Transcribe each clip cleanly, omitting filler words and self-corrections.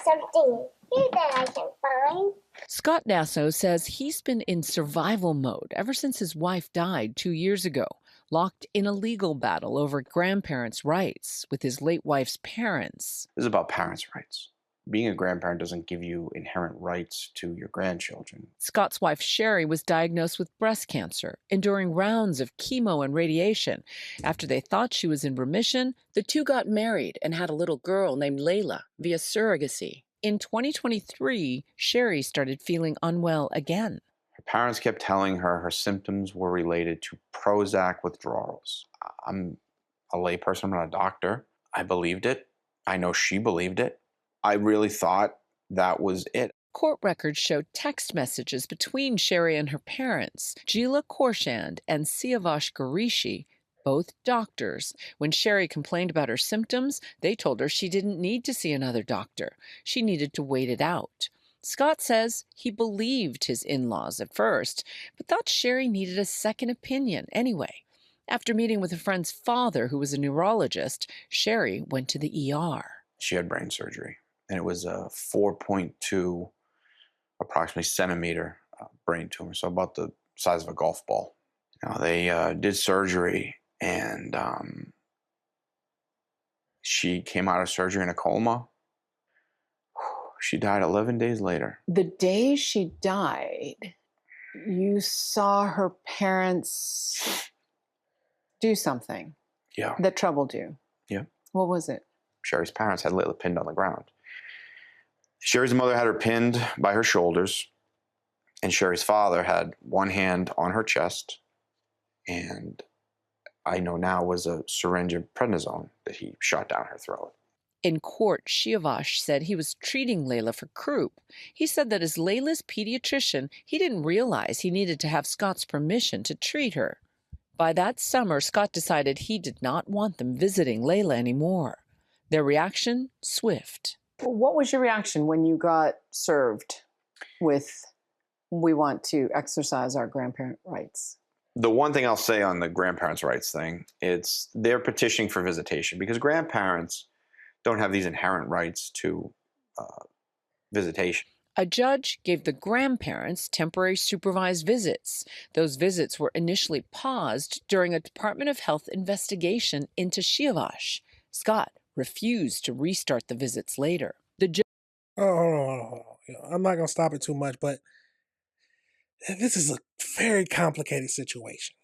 something here that I can find. Scott Nasso says he's been in survival mode ever since his wife died 2 years ago, locked in a legal battle over grandparents' rights with his late wife's parents. This is about parents' rights. Being a grandparent doesn't give you inherent rights to your grandchildren. Scott's wife, Sherry, was diagnosed with breast cancer, enduring rounds of chemo and radiation. After they thought she was in remission, the two got married and had a little girl named Layla via surrogacy. In 2023, Sherry started feeling unwell again. Her parents kept telling her her symptoms were related to Prozac withdrawals. I'm a layperson, I'm not a doctor. I believed it. I know she believed it. I really thought that was it. Court records show text messages between Sherry and her parents, Gila Korshand and Siavash Garishi, both doctors. When Sherry complained about her symptoms, they told her she didn't need to see another doctor. She needed to wait it out. Scott says he believed his in-laws at first, but thought Sherry needed a second opinion anyway. After meeting with a friend's father who was a neurologist, Sherry went to the ER. She had brain surgery, and it was a 4.2 approximately centimeter brain tumor, so about the size of a golf ball. Now, they did surgery, and she came out of surgery in a coma. She died 11 days later. The day she died, you saw her parents do something that troubled you. Yeah. What was it? Sherry's parents had Layla pinned on the ground. Sherry's mother had her pinned by her shoulders, and Sherry's father had one hand on her chest, and I know now was a syringe of prednisone that he shot down her throat. In court, Siavash said he was treating Layla for croup. He said that as Layla's pediatrician, he didn't realize he needed to have Scott's permission to treat her. By that summer, Scott decided he did not want them visiting Layla anymore. Their reaction, swift. What was your reaction when you got served with, we want to exercise our grandparent rights? The one thing I'll say on the grandparents' rights thing, it's they're petitioning for visitation because grandparents don't have these inherent rights to visitation. A judge gave the grandparents temporary supervised visits. Those visits were initially paused during a Department of Health investigation into Siavash. Scott refused to restart the visits later. The judge. I'm not going to stop it too much, but this is a very complicated situation.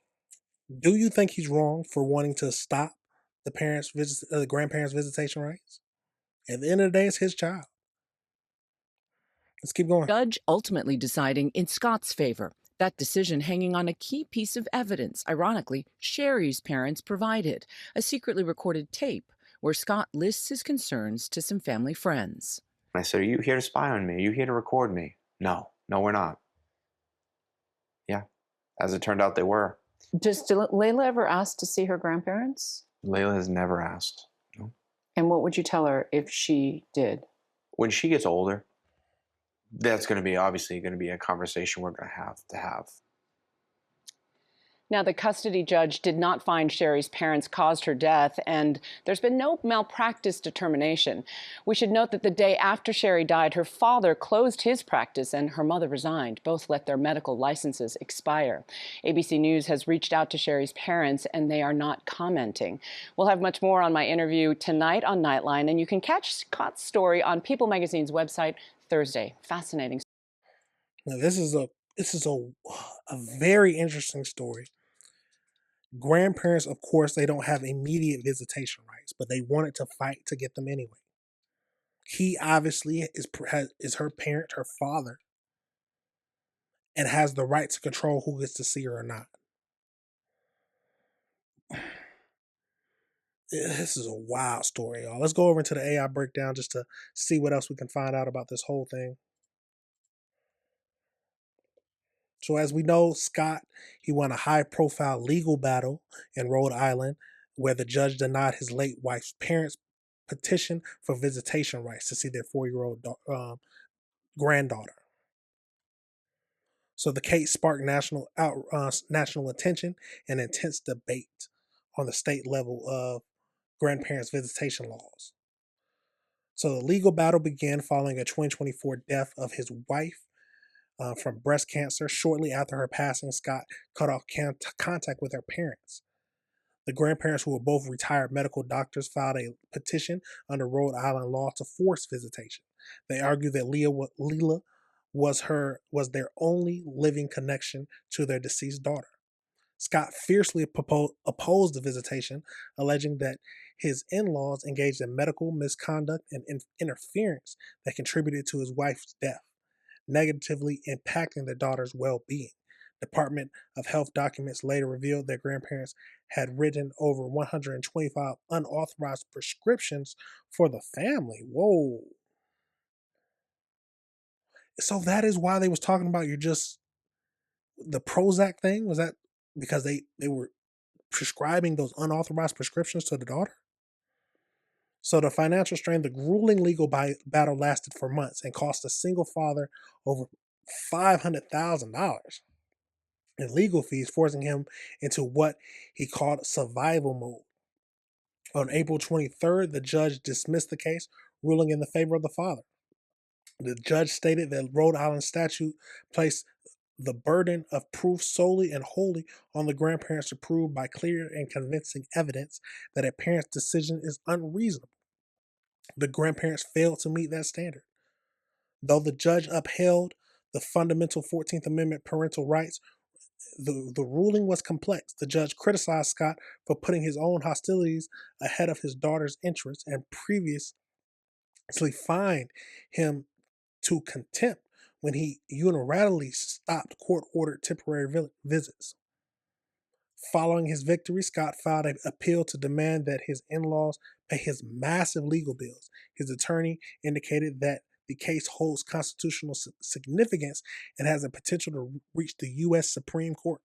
Do you think he's wrong for wanting to stop the grandparents' visitation rights? At the end of the day, it's his child. Let's keep going. Judge ultimately deciding in Scott's favor. That decision hanging on a key piece of evidence, ironically, Sherry's parents provided, a secretly recorded tape where Scott lists his concerns to some family friends. I said, are you here to spy on me? Are you here to record me? No, we're not. Yeah, as it turned out, they were. Did Layla ever ask to see her grandparents? Layla has never asked. No. And what would you tell her if she did? When she gets older, that's going to be obviously going to be a conversation we're going to have. Now, the custody judge did not find Sherry's parents caused her death, and there's been no malpractice determination. We should note that the day after Sherry died, her father closed his practice and her mother resigned. Both let their medical licenses expire. ABC News has reached out to Sherry's parents, and they are not commenting. We'll have much more on my interview tonight on Nightline, and you can catch Scott's story on People Magazine's website Thursday. Fascinating. Now, this is a very interesting story. Grandparents, of course, they don't have immediate visitation rights, but they wanted to fight to get them anyway. He obviously is her parent, her father, and has the right to control who gets to see her or not. This is a wild story, y'all. Let's go over into the AI breakdown just to see what else we can find out about this whole thing. So as we know, Scott, he won a high-profile legal battle in Rhode Island where the judge denied his late wife's parents' petition for visitation rights to see their 4-year-old granddaughter. So the case sparked national attention and intense debate on the state level of grandparents' visitation laws. So the legal battle began following a 2024 death of his wife from breast cancer. Shortly after her passing, Scott cut off contact with her parents. The grandparents, who were both retired medical doctors, filed a petition under Rhode Island law to force visitation. They argued that Leela was their only living connection to their deceased daughter. Scott fiercely opposed the visitation, alleging that his in-laws engaged in medical misconduct and interference that contributed to his wife's death, negatively impacting their daughter's well-being. Department of Health documents later revealed that grandparents had written over 125 unauthorized prescriptions for the family. Whoa. So that is why they was talking about the Prozac thing? Was that because they were prescribing those unauthorized prescriptions to the daughter? So the financial strain, the grueling legal battle lasted for months and cost a single father over $500,000 in legal fees, forcing him into what he called survival mode. On April 23rd, the judge dismissed the case, ruling in the favor of the father. The judge stated that Rhode Island statute placed the burden of proof solely and wholly on the grandparents to prove by clear and convincing evidence that a parent's decision is unreasonable. The grandparents failed to meet that standard. Though the judge upheld the fundamental 14th Amendment parental rights, the ruling was complex. The judge criticized Scott for putting his own hostilities ahead of his daughter's interests and previously fined him to contempt when he unilaterally stopped court-ordered temporary visits. Following his victory, Scott filed an appeal to demand that his in-laws pay his massive legal bills. His attorney indicated that the case holds constitutional significance and has the potential to reach the U.S. Supreme Court.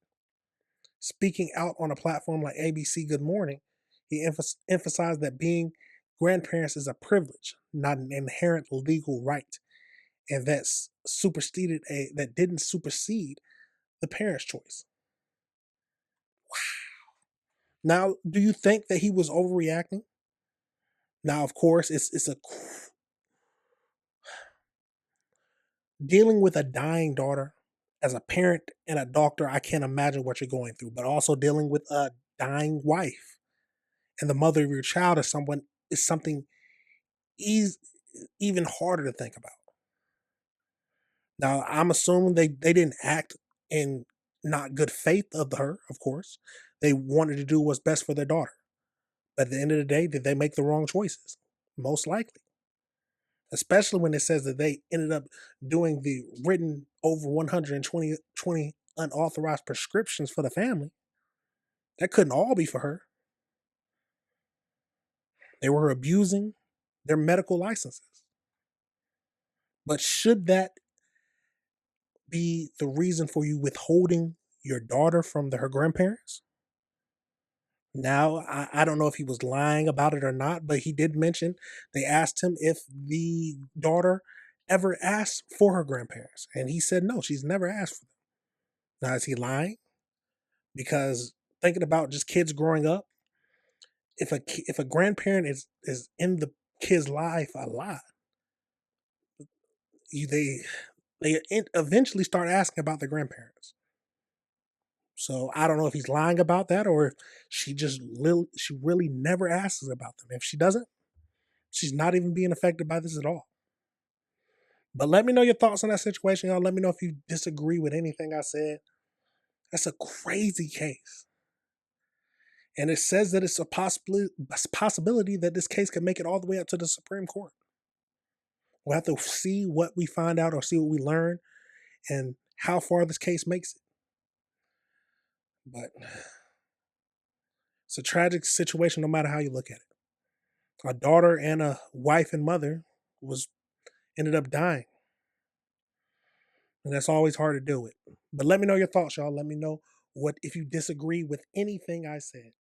Speaking out on a platform like ABC Good Morning, he emphasized that being grandparents is a privilege, not an inherent legal right, and that didn't supersede the parent's choice. Now, do you think that he was overreacting? Now, of course, it's a dealing with a dying daughter as a parent and a doctor. I can't imagine what you're going through, but also dealing with a dying wife and the mother of your child is something even harder to think about. Now, I'm assuming they didn't act in not good faith of her, of course. They wanted to do what's best for their daughter. But at the end of the day, did they make the wrong choices? Most likely. Especially when it says that they ended up doing the written over 120 unauthorized prescriptions for the family. That couldn't all be for her. They were abusing their medical licenses. But should that be the reason for you withholding your daughter from her grandparents? Now, I don't know if he was lying about it or not, but he did mention they asked him if the daughter ever asked for her grandparents. And he said no, she's never asked for them. Now, is he lying? Because thinking about just kids growing up, if a grandparent is in the kid's life a lot, they eventually start asking about their grandparents. So I don't know if he's lying about that or if she really never asks about them. If she doesn't, she's not even being affected by this at all. But let me know your thoughts on that situation, y'all. Let me know if you disagree with anything I said. That's a crazy case. And it says that it's a possibility that this case could make it all the way up to the Supreme Court. We'll have to see what we find out or see what we learn and how far this case makes it. But it's a tragic situation no matter how you look at it. A daughter and a wife and mother ended up dying. And that's always hard to deal with. But let me know your thoughts, y'all. Let me know if you disagree with anything I said.